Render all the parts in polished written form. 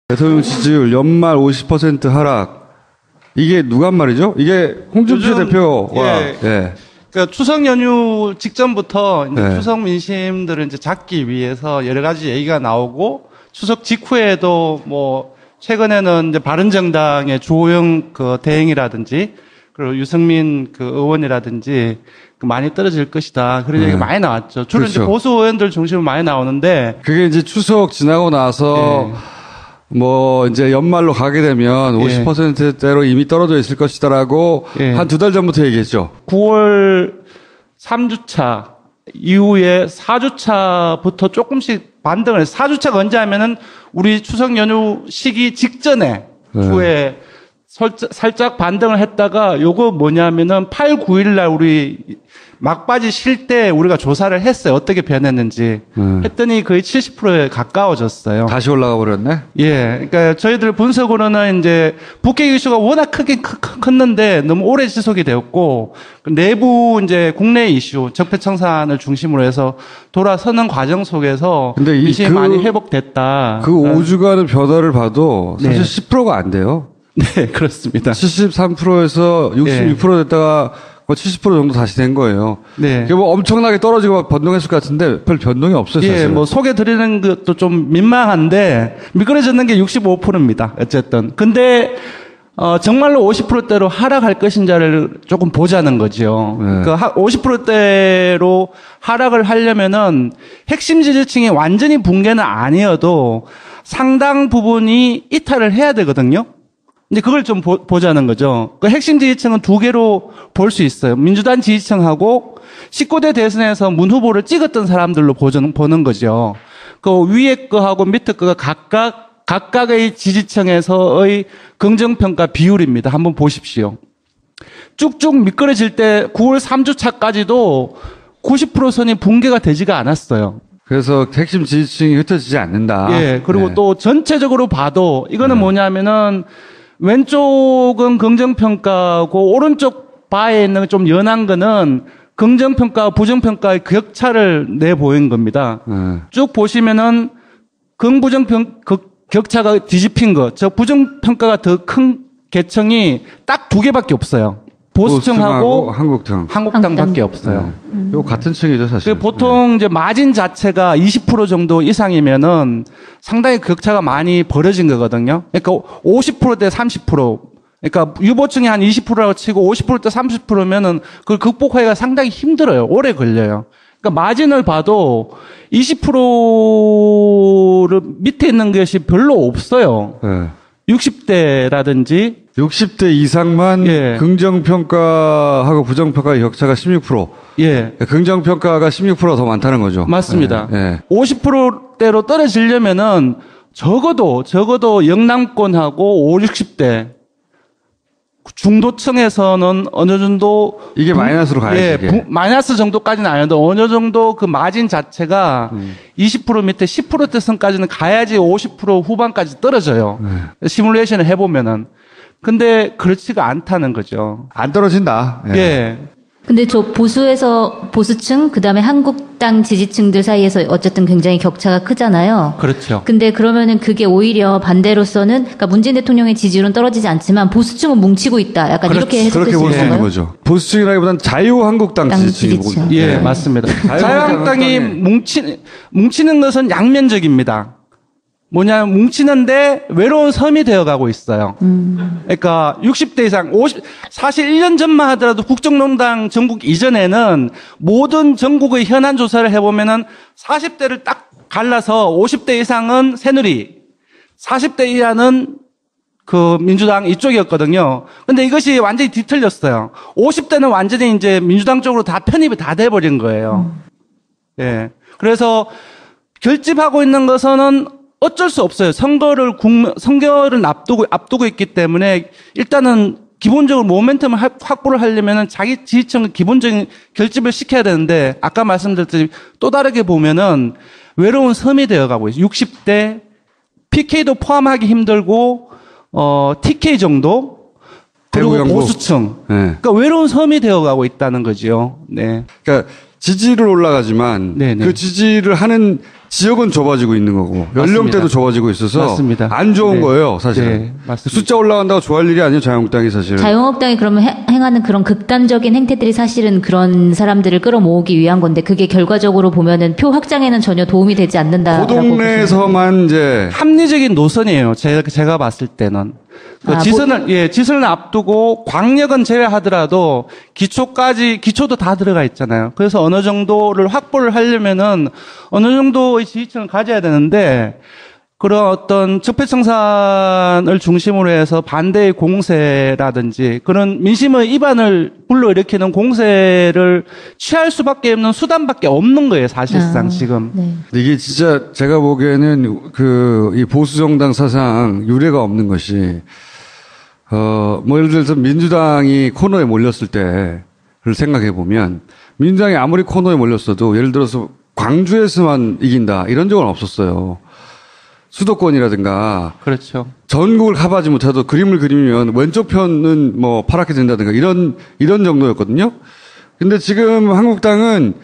대통령 지지율 연말 50% 하락. 이게 누가 한 말이죠? 이게 홍준표 대표와 예. 그러니까 추석 연휴 직전부터 이제 네. 추석 민심들을 이제 잡기 위해서 여러 가지 얘기가 나오고 추석 직후에도 뭐 최근에는 이제 바른정당의 주호영 그 대행이라든지 그리고 유승민 그 의원이라든지 많이 떨어질 것이다. 그런 얘기가 많이 나왔죠. 주로 그렇죠. 이제 보수 의원들 중심으로 많이 나오는데 그게 이제 추석 지나고 나서 뭐 이제 연말로 가게 되면 50%대로 이미 떨어져 있을 것이다라고 한 두 달 전부터 얘기했죠. 9월 3주차 이후에 4주차부터 조금씩 반등을 해서 4주차가 언제 하면은 우리 추석 연휴 시기 직전에 주에 살짝 반등을 했다가 요거 뭐냐면은 8, 9일 날 우리 막바지 쉴 때 우리가 조사를 했어요. 어떻게 변했는지. 했더니 거의 70%에 가까워졌어요. 다시 올라가 버렸네? 예. 그러니까 저희들 분석으로는 이제 북핵 이슈가 워낙 크게 컸는데 너무 오래 지속이 되었고 내부 이제 국내 이슈, 적폐청산을 중심으로 해서 돌아서는 과정 속에서 근데 민심이 많이 회복됐다. 그 5주간의 변화를 봐도 사실 10%가 안 돼요. 네, 그렇습니다. 73%에서 66% 됐다가 70% 정도 다시 된 거예요. 네. 그게 뭐 엄청나게 떨어지고 막 변동했을 것 같은데 별 변동이 없어요, 사실. 예, 뭐 소개 드리는 것도 좀 민망한데 미끄러졌는 게 65%입니다. 어쨌든. 근데 정말로 50%대로 하락할 것인지를 조금 보자는 거죠. 그 50%대로 하락을 하려면은 핵심 지지층이 완전히 붕괴는 아니어도 상당 부분이 이탈을 해야 되거든요. 근데 그걸 좀 보자는 거죠. 그 핵심 지지층은 두 개로 볼 수 있어요. 민주당 지지층하고 19대 대선에서 문 후보를 찍었던 사람들로 보는 거죠. 그 위에 거하고 밑에 거가 각각의 지지층에서의 긍정평가 비율입니다. 한번 보십시오. 쭉쭉 미끄러질 때 9월 3주차까지도 90% 선이 붕괴가 되지가 않았어요. 그래서 핵심 지지층이 흩어지지 않는다. 예, 그리고 또 전체적으로 봐도 이거는 뭐냐면은 왼쪽은 긍정평가고 오른쪽 바에 있는 좀 연한 거는 긍정평가와 부정평가의 격차를 내보인 겁니다. 쭉 보시면은 격차가 뒤집힌 거, 저 부정평가가 더 큰 계층이 딱 두 개밖에 없어요. 보수층하고 한국당밖에 없어요. 이거 같은 층이죠, 사실. 보통 이제 마진 자체가 20% 정도 이상이면은 상당히 격차가 많이 벌어진 거거든요. 그러니까 50%대 30%. 그러니까 유보층이 한 20%라고 치고 50%대 30%면은 그걸 극복하기가 상당히 힘들어요. 오래 걸려요. 그러니까 마진을 봐도 20%를 밑에 있는 것이 별로 없어요. 60대라든지 60대 이상만 긍정평가하고 부정평가의 격차가 16%. 예. 긍정평가가 16%가 더 많다는 거죠. 맞습니다. 50%대로 떨어지려면은 적어도 영남권하고 5, 60대 중도층에서는 어느 정도 이게 마이너스로 가야지. 마이너스 정도까지는 아니어도 어느 정도 그 마진 자체가 20% 밑에 10%대 선까지는 가야지 50% 후반까지 떨어져요. 시뮬레이션을 해보면은. 근데 그렇지가 않다는 거죠. 안 떨어진다. 근데 저 보수층, 그 다음에 한국당 지지층들 사이에서 어쨌든 굉장히 격차가 크잖아요. 그렇죠. 근데 그러면은 그게 오히려 반대로서는, 그러니까 문재인 대통령의 지지율은 떨어지지 않지만 보수층은 뭉치고 있다. 약간 이렇게 해석될 수 그렇게 볼 수 있는 있는 거죠. 보수층이라기보다는 자유한국당 지지층이 예, 맞습니다. 자유한국당이 뭉치는 것은 양면적입니다. 뭐냐면 뭉치는데 외로운 섬이 되어가고 있어요. 그러니까 60대 이상, 사실 1년 전만 하더라도 국정농단 전국 이전에는 모든 전국의 현안 조사를 해보면은 40대를 딱 갈라서 50대 이상은 새누리, 40대 이하는 그 민주당 이쪽이었거든요. 근데 이것이 완전히 뒤틀렸어요. 50대는 완전히 이제 민주당 쪽으로 다 편입이 다 돼버린 거예요. 예. 그래서 결집하고 있는 것은 어쩔 수 없어요. 선거를 앞두고 있기 때문에 일단은 기본적으로 모멘텀을 확보를 하려면은 자기 지지층을 기본적인 결집을 시켜야 되는데 아까 말씀드렸듯이 또 다르게 보면은 외로운 섬이 되어가고 있어요. 60대 PK도 포함하기 힘들고 TK 정도 그리고 보수층. 그러니까 외로운 섬이 되어가고 있다는 거죠. 네. 그러니까 지지를 올라가지만 그 지지를 하는 지역은 좁아지고 있는 거고 연령대도 좁아지고 있어서 맞습니다. 안 좋은 네. 거예요, 사실은. 네, 맞습니다. 숫자 올라간다고 좋아할 일이 아니에요, 자유한국당이 사실은. 자유한국당이 그러면 행하는 그런 극단적인 행태들이 사실은 그런 사람들을 끌어모으기 위한 건데 그게 결과적으로 보면은 표 확장에는 전혀 도움이 되지 않는다라고. 그 동네에서만 이제 합리적인 노선이에요. 제가 봤을 때는. 지선을 앞두고 광역은 제외하더라도 기초도 다 들어가 있잖아요. 그래서 어느 정도를 확보를 하려면은 어느 정도의 지지층을 가져야 되는데 그런 어떤 적폐청산을 중심으로 해서 반대의 공세라든지 그런 민심의 이반을 불러일으키는 공세를 취할 수밖에 없는 수단밖에 없는 거예요, 사실상 지금. 네. 이게 진짜 제가 보기에는 이 보수정당 사상 유례가 없는 것이 뭐 예를 들어서 민주당이 코너에 몰렸을 때를 생각해 보면 민주당이 아무리 코너에 몰렸어도 예를 들어서 광주에서만 이긴다 이런 적은 없었어요. 수도권이라든가. 그렇죠. 전국을 커버하지 못해도 그림을 그리면 왼쪽 편은 뭐 파랗게 된다든가 이런 정도였거든요. 근데 지금 한국당은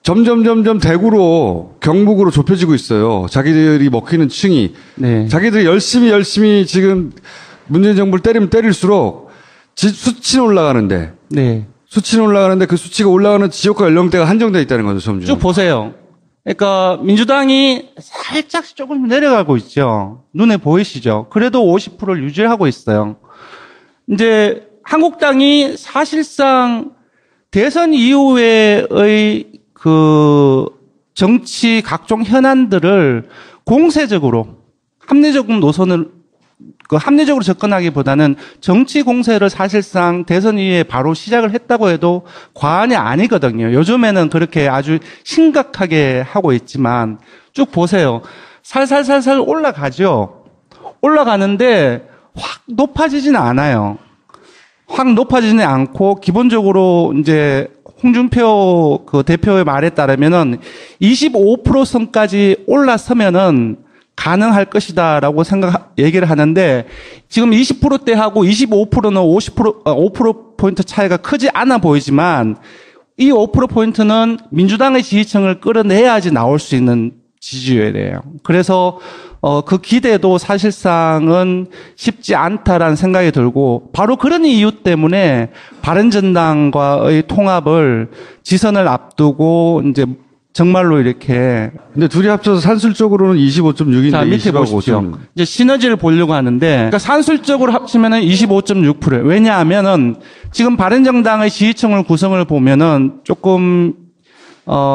점점 대구로 경북으로 좁혀지고 있어요. 자기들이 먹히는 층이. 네. 자기들이 열심히 지금 문재인 정부를 때리면 때릴수록 수치는 올라가는데. 네. 수치는 올라가는데 그 수치가 올라가는 지역과 연령대가 한정되어 있다는 거죠, 점점. 쭉 보세요. 그러니까 민주당이 살짝씩 조금 내려가고 있죠. 눈에 보이시죠? 그래도 50%를 유지하고 있어요. 이제 한국당이 사실상 대선 이후에의 그 정치 각종 현안들을 공세적으로 합리적으로 접근하기보다는 정치 공세를 사실상 대선 이후에 바로 시작을 했다고 해도 과언이 아니거든요. 요즘에는 그렇게 아주 심각하게 하고 있지만 쭉 보세요. 살살살살 올라가죠. 올라가는데 확 높아지지는 않아요. 확 높아지지는 않고 기본적으로 이제 홍준표 그 대표의 말에 따르면은 25% 선까지 올라서면은 가능할 것이다라고 얘기를 하는데 지금 20%대하고 25%는 5%포인트 차이가 크지 않아 보이지만 이 5%포인트는 민주당의 지지층을 끌어내야지 나올 수 있는 지지율이에요. 그래서 그 기대도 사실상은 쉽지 않다라는 생각이 들고 바로 그런 이유 때문에 바른정당과의 통합을 지선을 앞두고 이제 정말로 이렇게. 근데 둘이 합쳐서 산술적으로는 25.6인데. 자, 밑에 보십시오. 이제 시너지를 보려고 하는데, 그러니까 산술적으로 합치면은 25.6%. 왜냐하면은 지금 바른정당의 지지층을 구성을 보면은 조금,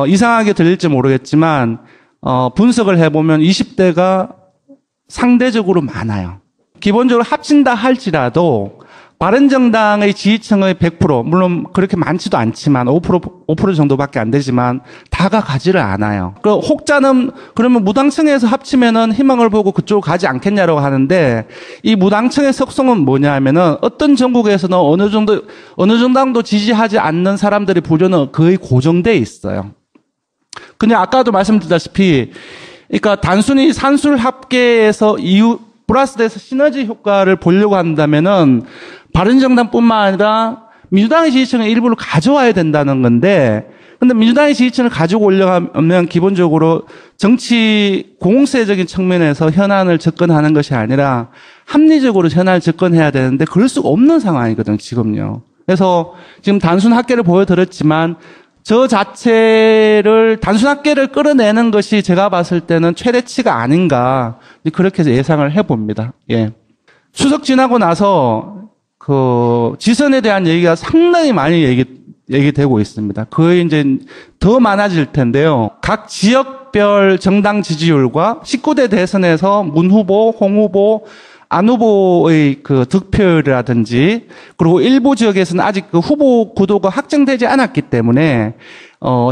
이상하게 들릴지 모르겠지만, 분석을 해보면 20대가 상대적으로 많아요. 기본적으로 합친다 할지라도 바른정당의 지지층의 100%, 물론 그렇게 많지도 않지만 5% 정도밖에 안 되지만 다가 가지를 않아요. 그 혹자는 그러면 무당층에서 합치면은 희망을 보고 그쪽으로 가지 않겠냐라고 하는데 이 무당층의 속성은 뭐냐면은 어떤 전국에서는 어느 정당도 지지하지 않는 사람들의 부류는 거의 고정돼 있어요. 그냥 아까도 말씀드렸다시피 그러니까 단순히 산술 합계에서 플러스돼서 시너지 효과를 보려고 한다면은 바른정당뿐만 아니라 민주당의 지지층의 일부를 가져와야 된다는 건데, 근데 민주당의 지지층을 가지고 오려면 기본적으로 정치 공세적인 측면에서 현안을 접근하는 것이 아니라 합리적으로 현안을 접근해야 되는데 그럴 수가 없는 상황이거든요, 지금요. 그래서 지금 단순 합계를 보여드렸지만 저 자체를 단순 합계를 끌어내는 것이 제가 봤을 때는 최대치가 아닌가 그렇게 예상을 해봅니다. 예. 추석 지나고 나서 그 지선에 대한 얘기가 상당히 많이 얘기되고 있습니다. 그게 이제 더 많아질 텐데요. 각 지역별 정당 지지율과 19대 대선에서 문 후보, 홍 후보, 안 후보의 그 득표율이라든지 그리고 일부 지역에서는 아직 그 후보 구도가 확정되지 않았기 때문에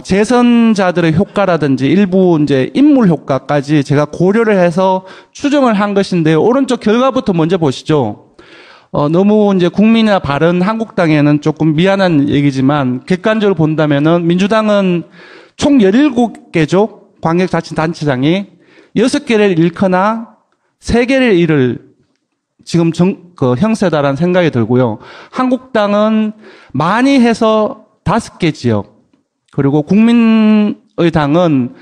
재선자들의 효과라든지 일부 이제 인물 효과까지 제가 고려를 해서 추정을 한 것인데요. 오른쪽 결과부터 먼저 보시죠. 너무 이제 국민이나 바른 한국당에는 조금 미안한 얘기지만 객관적으로 본다면은 민주당은 총 17개죠. 광역자치단체장이 6개를 잃거나 3개를 잃을 지금 형세다라는 생각이 들고요. 한국당은 많이 해서 5개 지역, 그리고 국민의 당은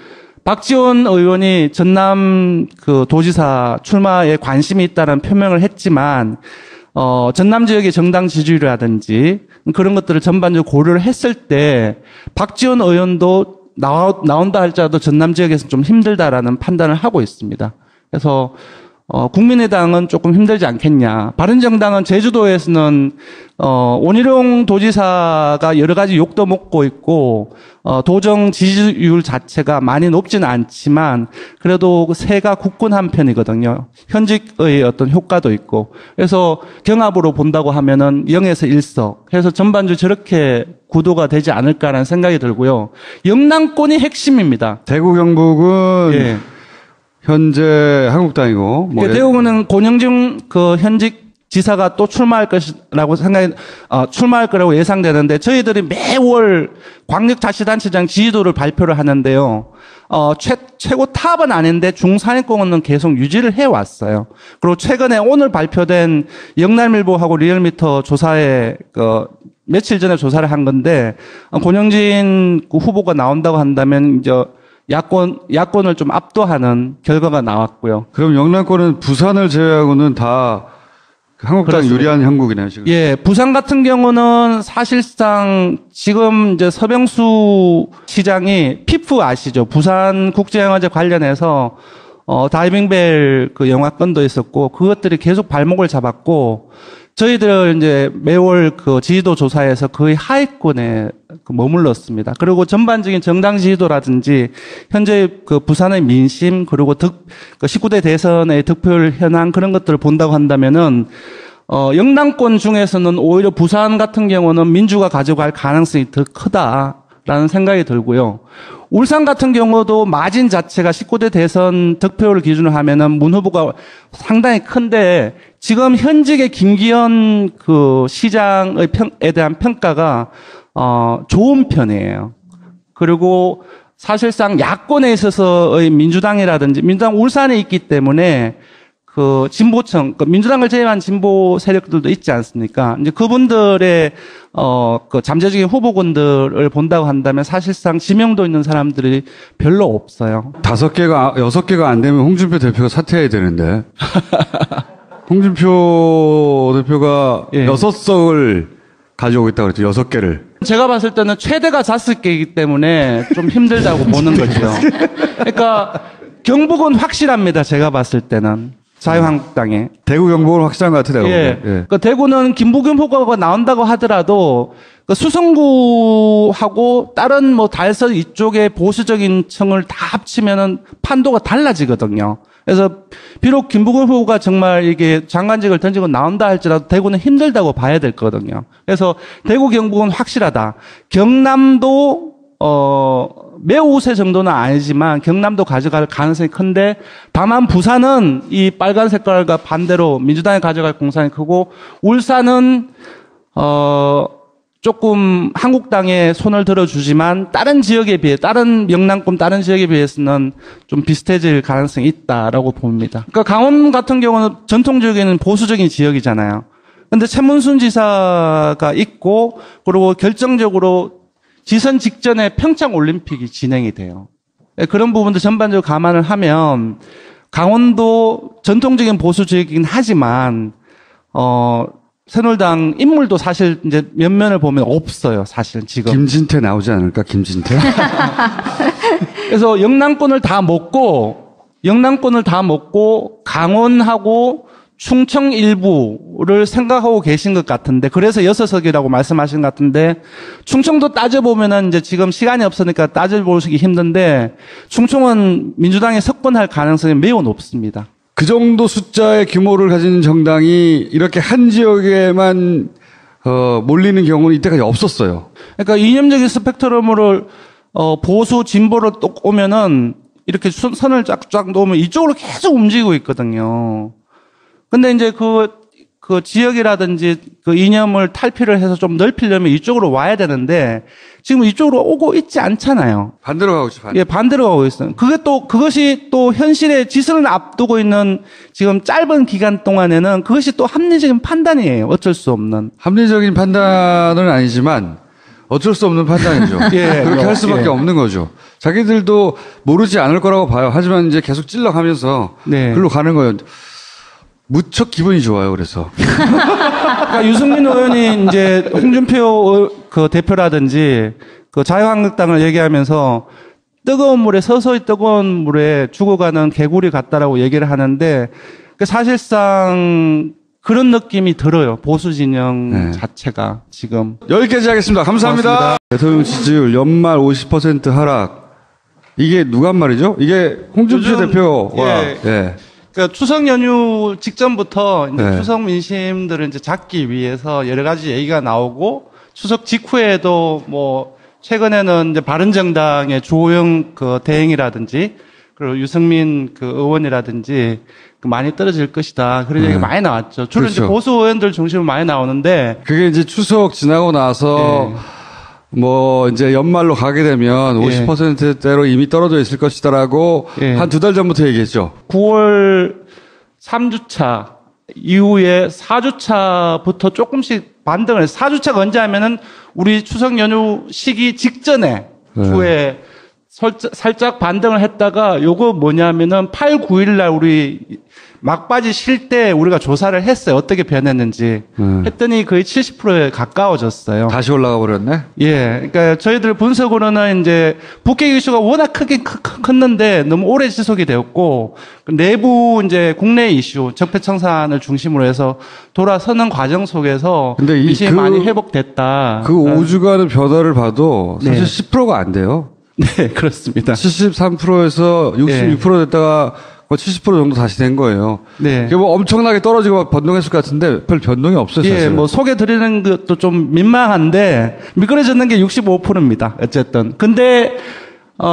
박지원 의원이 전남 그 도지사 출마에 관심이 있다는 표명을 했지만, 전남 지역의 정당 지지율이라든지 그런 것들을 전반적으로 고려를 했을 때, 박지원 의원도 나온다 할지라도 전남 지역에서 좀 힘들다라는 판단을 하고 있습니다. 그래서 국민의당은 조금 힘들지 않겠냐. 바른정당은 제주도에서는 원희룡 도지사가 여러 가지 욕도 먹고 있고 도정 지지율 자체가 많이 높지는 않지만 그래도 세가 굳건한 편이거든요. 현직의 어떤 효과도 있고. 그래서 경합으로 본다고 하면은 0에서 1석. 그래서 전반적으로 저렇게 구도가 되지 않을까라는 생각이 들고요. 영남권이 핵심입니다. 대구 경북은 예. 현재 한국당이고 대구는 권영중 그 현직 지사가 또 출마할 것이라고 출마할 거라고 예상되는데 저희들이 매월 광역자치단체장 지지도를 발표를 하는데요. 최고 탑은 아닌데 중상위권은 계속 유지를 해왔어요. 그리고 최근에 오늘 발표된 영남일보하고 리얼미터 조사에 며칠 전에 조사를 한 건데 권영진 후보가 나온다고 한다면 이제 야권을 좀 압도하는 결과가 나왔고요. 그럼 영남권은 부산을 제외하고는 다 한국당 그렇습니다. 유리한 형국이네요, 지금. 예, 부산 같은 경우는 사실상 지금 이제 서병수 시장이 피프 아시죠? 부산 국제영화제 관련해서 다이빙벨 그 영화권도 있었고 그것들이 계속 발목을 잡았고 저희들 이제 매월 그 지지도 조사에서 거의 하위권에 머물렀습니다. 그리고 전반적인 정당 지지도라든지 현재 그 부산의 민심 그리고 19대 대선의 득표율 현황 그런 것들을 본다고 한다면은 영남권 중에서는 오히려 부산 같은 경우는 민주가 가져갈 가능성이 더 크다라는 생각이 들고요. 울산 같은 경우도 마진 자체가 19대 대선 득표율을 기준으로 하면은 문 후보가 상당히 큰데 지금 현직의 김기현 그 시장의 에 대한 평가가 좋은 편이에요. 그리고 사실상 야권에 있어서의 민주당이라든지 민주당 울산에 있기 때문에 그 진보층, 그 민주당을 제외한 진보 세력들도 있지 않습니까? 이제 그분들의 그 잠재적인 후보군들을 본다고 한다면 사실상 지명도 있는 사람들이 별로 없어요. 5개가 6개가 안 되면 홍준표 대표가 사퇴해야 되는데. 홍준표 대표가 예. 6석을 가져오고 있다고 그랬죠. 6개를. 제가 봤을 때는 최대가 5개이기 때문에 좀 힘들다고 보는 거죠. 그러니까 경북은 확실합니다. 제가 봤을 때는. 자유한국당에. 대구 경북은 확실한 것 같아요. 예. 예. 그 대구는 김부겸 후보가 나온다고 하더라도 그 수성구하고 다른 뭐 달서 이쪽의 보수적인 층을 다 합치면은 판도가 달라지거든요. 그래서 비록 김부겸 후보가 정말 이게 장관직을 던지고 나온다 할지라도 대구는 힘들다고 봐야 될 거거든요. 그래서 대구 경북은 확실하다. 경남도 매우 우세 정도는 아니지만 경남도 가져갈 가능성이 큰데 다만 부산은 이 빨간 색깔과 반대로 민주당이 가져갈 공산이 크고 울산은 조금 한국당에 손을 들어주지만 다른 지역에 비해 다른 영남권 다른 지역에 비해서는 좀 비슷해질 가능성이 있다라고 봅니다. 그러니까 강원 같은 경우는 전통적인 보수적인 지역이잖아요. 근데 최문순 지사가 있고 그리고 결정적으로 지선 직전에 평창 올림픽이 진행이 돼요. 그런 부분도 전반적으로 감안을 하면 강원도 전통적인 보수 지역이긴 하지만 새누리당 인물도 사실 이제 면면을 보면 없어요. 사실 지금. 김진태 나오지 않을까? 김진태? 그래서 영남권을 다 먹고 강원하고 충청 일부를 생각하고 계신 것 같은데 그래서 6석이라고 말씀하신 것 같은데 충청도 따져보면은 이제 지금 시간이 없으니까 따져보시기 힘든데 충청은 민주당에 석권할 가능성이 매우 높습니다. 그 정도 숫자의 규모를 가진 정당이 이렇게 한 지역에만 몰리는 경우는 이때까지 없었어요. 그러니까 이념적인 스펙트럼으로 보수 진보를 또 오면은 이렇게 선을 쫙쫙 놓으면 이쪽으로 계속 움직이고 있거든요. 근데 이제 그 지역이라든지 그 이념을 탈피를 해서 좀 넓히려면 이쪽으로 와야 되는데 지금 이쪽으로 오고 있지 않잖아요. 반대로 가고 있어요. 예, 반대로 가고 있어요. 그것이 또 현실의 지선을 앞두고 있는 지금 짧은 기간 동안에는 그것이 또 합리적인 판단이에요. 어쩔 수 없는. 합리적인 판단은 아니지만 어쩔 수 없는 판단이죠. 예, 그렇게 할 수밖에 예. 없는 거죠. 자기들도 모르지 않을 거라고 봐요. 하지만 이제 계속 찔러가면서 네. 글로 가는 거예요. 무척 기분이 좋아요. 그래서 그러니까 유승민 의원이 이제 홍준표 그 대표라든지 그 자유한국당을 얘기하면서 뜨거운 물에 서서히 뜨거운 물에 죽어가는 개구리 같다라고 얘기를 하는데 그 사실상 그런 느낌이 들어요. 보수 진영 네. 자체가 지금. 여기까지 하겠습니다. 감사합니다. 고맙습니다. 대통령 지지율 연말 50% 하락. 이게 누가 한 말이죠? 이게 홍준표 요즘, 대표와 예. 예. 그러니까 추석 연휴 직전부터 이제 네. 추석 민심들을 이제 잡기 위해서 여러 가지 얘기가 나오고 추석 직후에도 뭐 최근에는 이제 바른정당의 주호영 그 대행이라든지 그리고 유승민 그 의원이라든지 그 많이 떨어질 것이다. 그런 얘기가 많이 나왔죠. 주로 이제 그렇죠. 보수 의원들 중심으로 많이 나오는데 그게 이제 추석 지나고 나서 뭐 이제 연말로 가게 되면 예. 50%대로 이미 떨어져 있을 것이다라고 예. 한 2달 전부터 얘기했죠. 9월 3주차 이후에 4주차부터 조금씩 반등을 해서 4주차가 언제 하면은 우리 추석 연휴 시기 직전에 네. 후에 살짝 반등을 했다가 요거 뭐냐면은 8, 9일 날 우리 막바지 쉴 때 우리가 조사를 했어요. 어떻게 변했는지. 했더니 거의 70%에 가까워졌어요. 다시 올라가 버렸네. 예. 그러니까 저희들 분석으로는 이제 북핵 이슈가 워낙 크게 컸는데 너무 오래 지속이 되었고 내부 이제 국내 이슈 적폐청산을 중심으로 해서 돌아서는 과정 속에서 근데 이 민심이 그- 많이 회복됐다. 그 5주간의 변화를 봐도 사실 네. 10%가 안 돼요. 네, 그렇습니다. 73%에서 66% 됐다가 70% 정도 다시 된 거예요. 네. 그게 뭐 엄청나게 떨어지고 막 변동했을 것 같은데 별 변동이 없어요. 예, 사실. 뭐 소개 드리는 것도 좀 민망한데 미끄러졌는 게 65%입니다. 어쨌든. 근데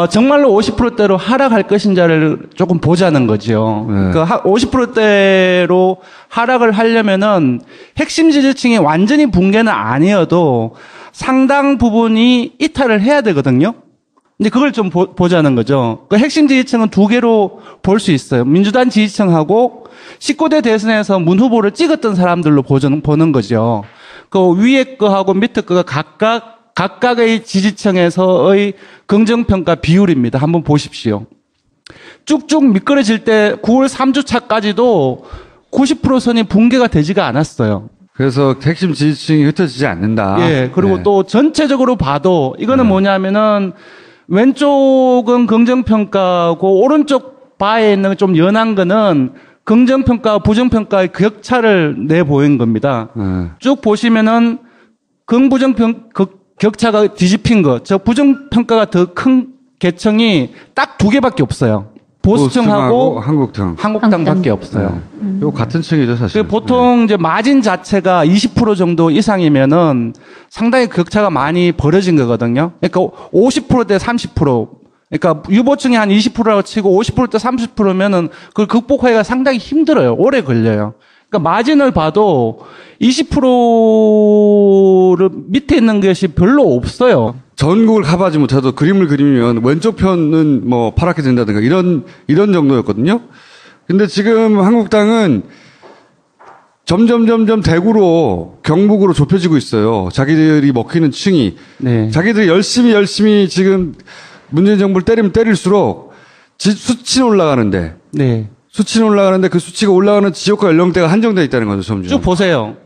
정말로 50%대로 하락할 것인지를 조금 보자는 거죠. 네. 그 50%대로 하락을 하려면은 핵심 지지층이 완전히 붕괴는 아니어도 상당 부분이 이탈을 해야 되거든요. 근데 그걸 좀 보자는 거죠. 그 핵심 지지층은 두 개로 볼 수 있어요. 민주당 지지층하고 19대 대선에서 문 후보를 찍었던 사람들로 보는 거죠. 그 위에 거하고 밑에 거가 각각의 지지층에서의 긍정평가 비율입니다. 한번 보십시오. 쭉쭉 미끄러질 때 9월 3주차까지도 90% 선이 붕괴가 되지가 않았어요. 그래서 핵심 지지층이 흩어지지 않는다. 예, 그리고 네. 또 전체적으로 봐도 이거는 뭐냐면은 왼쪽은 긍정평가고 오른쪽 바에 있는 좀 연한 거는 긍정평가와 부정평가의 격차를 내보인 겁니다. 쭉 보시면은 격차가 뒤집힌 거, 저 부정평가가 더 큰 계층이 딱 두 개밖에 없어요. 보수층하고 한국당밖에 없어요. 요 같은 층이죠, 사실. 보통 이제 마진 자체가 20% 정도 이상이면은 상당히 격차가 많이 벌어진 거거든요. 그러니까 50%대 30%. 그러니까 유보층이 한 20%라고 치고 50%대 30%면은 그걸 극복하기가 상당히 힘들어요. 오래 걸려요. 그러니까 마진을 봐도 20%를 밑에 있는 것이 별로 없어요. 전국을 커버하지 못해도 그림을 그리면 왼쪽 편은 뭐 파랗게 된다든가 이런 정도였거든요. 근데 지금 한국당은 점점 대구로 경북으로 좁혀지고 있어요. 자기들이 먹히는 층이. 네. 자기들이 열심히 지금 문재인 정부를 때리면 때릴수록 수치는 올라가는데. 네. 수치는 올라가는데 그 수치가 올라가는 지역과 연령대가 한정되어 있다는 거죠, 점점. 쭉 보세요.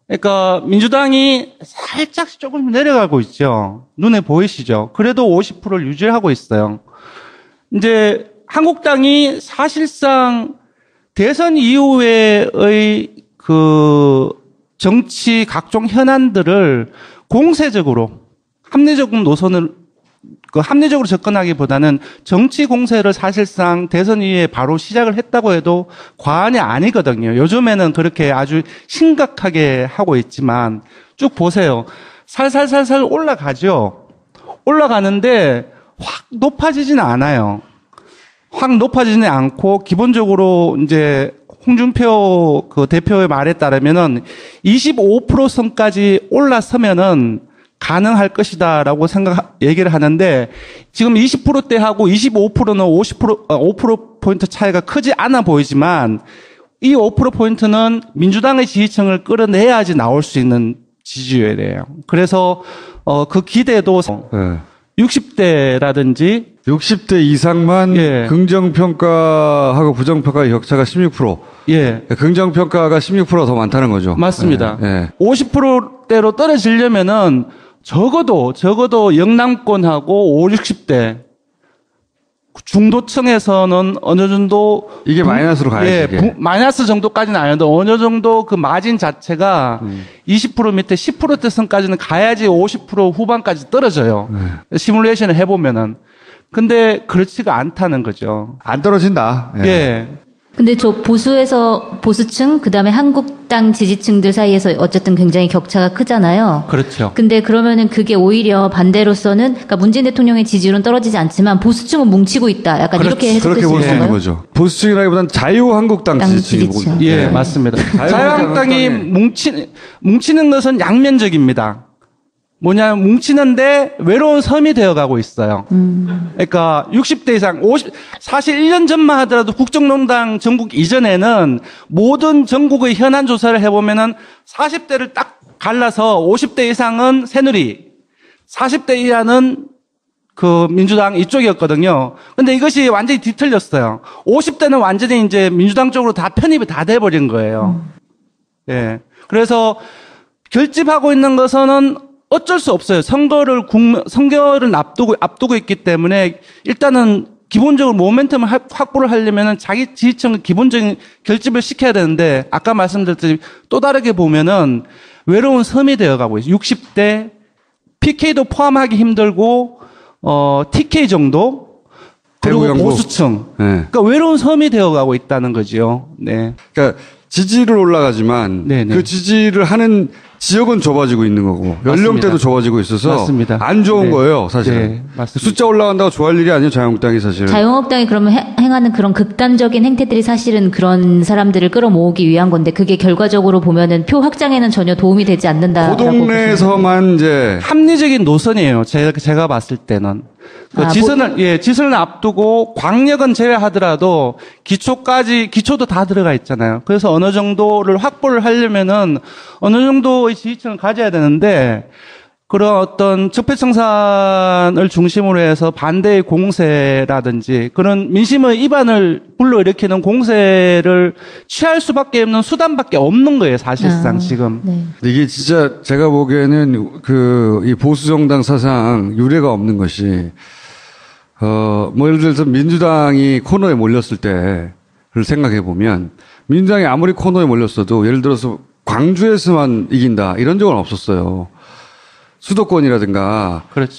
그러니까 민주당이 살짝씩 조금 내려가고 있죠. 눈에 보이시죠? 그래도 50%를 유지하고 있어요. 이제 한국당이 사실상 대선 이후에의 그 정치 각종 현안들을 공세적으로 합리적인 노선을 합리적으로 접근하기보다는 정치 공세를 사실상 대선 이후에 바로 시작을 했다고 해도 과언이 아니거든요. 요즘에는 그렇게 아주 심각하게 하고 있지만 쭉 보세요. 살살살살 올라가죠. 올라가는데 확 높아지지는 않아요. 확 높아지지는 않고 기본적으로 이제 홍준표 그 대표의 말에 따르면은 25% 선까지 올라서면은 가능할 것이다라고 얘기를 하는데 지금 20%대하고 25%는 5%포인트 차이가 크지 않아 보이지만 이 5%포인트는 민주당의 지지층을 끌어내야지 나올 수 있는 지지율이에요. 그래서 그 기대도 예. 60대라든지 60대 이상만 예. 긍정평가하고 부정평가의 격차가 16%. 예. 긍정평가가 16%가 더 많다는 거죠. 맞습니다. 예. 예. 50%대로 떨어지려면은 적어도 영남권하고 5, 60대 중도층에서는 어느 정도 이게 마이너스로 가야지. 예, 이게. 마이너스 정도까지는 아니어도 어느 정도 그 마진 자체가 20% 밑에 10%대 선까지는 가야지 50% 후반까지 떨어져요. 시뮬레이션을 해보면은. 근데 그렇지가 않다는 거죠. 안 떨어진다. 예. 예. 근데 저 보수층, 그 다음에 한국당 지지층들 사이에서 어쨌든 굉장히 격차가 크잖아요. 그렇죠. 근데 그러면은 그게 오히려 반대로서는, 그러니까 문재인 대통령의 지지율은 떨어지지 않지만 보수층은 뭉치고 있다. 약간 이렇게 해석될 그렇게 수 볼 수 있는 있는 거죠. 보수층이라기보다는 자유한국당 당 지지층이고. 지지층. 예, 맞습니다. 자유한국당이 뭉치는 것은 양면적입니다. 뭐냐면 뭉치는데 외로운 섬이 되어가고 있어요. 그러니까 60대 이상, 사실 1년 전만 하더라도 국정농단 전국 이전에는 모든 전국의 현안 조사를 해보면은 40대를 딱 갈라서 50대 이상은 새누리, 40대 이하는 그 민주당 이쪽이었거든요. 근데 이것이 완전히 뒤틀렸어요. 50대는 완전히 이제 민주당 쪽으로 다 편입이 다 돼버린 거예요. 예. 그래서 결집하고 있는 것은 어쩔 수 없어요. 선거를 앞두고 있기 때문에 일단은 기본적으로 모멘텀을 확보를 하려면은 자기 지지층을 기본적인 결집을 시켜야 되는데 아까 말씀드렸듯이 또 다르게 보면은 외로운 섬이 되어가고 있어요. 60대 PK도 포함하기 힘들고 TK 정도 그리고 대구, 영국. 보수층. 네. 그러니까 외로운 섬이 되어가고 있다는 거죠. 네. 그러니까 지지율은 올라가지만 네네. 그 지지를 하는 지역은 좁아지고 있는 거고 연령대도 좁아지고 있어서 맞습니다. 안 좋은 네. 거예요, 사실은. 네, 맞습니다. 숫자 올라간다고 좋아할 일이 아니에요, 자유한국당이 사실은. 자유한국당이 그러면 행하는 그런 극단적인 행태들이 사실은 그런 사람들을 끌어모으기 위한 건데 그게 결과적으로 보면은 표 확장에는 전혀 도움이 되지 않는다라고 그 동네에서만 이제 합리적인 노선이에요. 제가 봤을 때는. 그 지선을 앞두고 광역은 제외하더라도 기초도 다 들어가 있잖아요. 그래서 어느 정도를 확보를 하려면은 어느 정도의 지지층을 가져야 되는데 그런 어떤 적폐청산을 중심으로 해서 반대의 공세라든지 그런 민심의 이반을 불러일으키는 공세를 취할 수밖에 없는 수단밖에 없는 거예요, 사실상 지금. 네. 이게 진짜 제가 보기에는 이 보수정당 사상 유례가 없는 것이 뭐 예를 들어서 민주당이 코너에 몰렸을 때를 생각해 보면 민주당이 아무리 코너에 몰렸어도 예를 들어서 광주에서만 이긴다 이런 적은 없었어요. 수도권이라든가 그렇죠.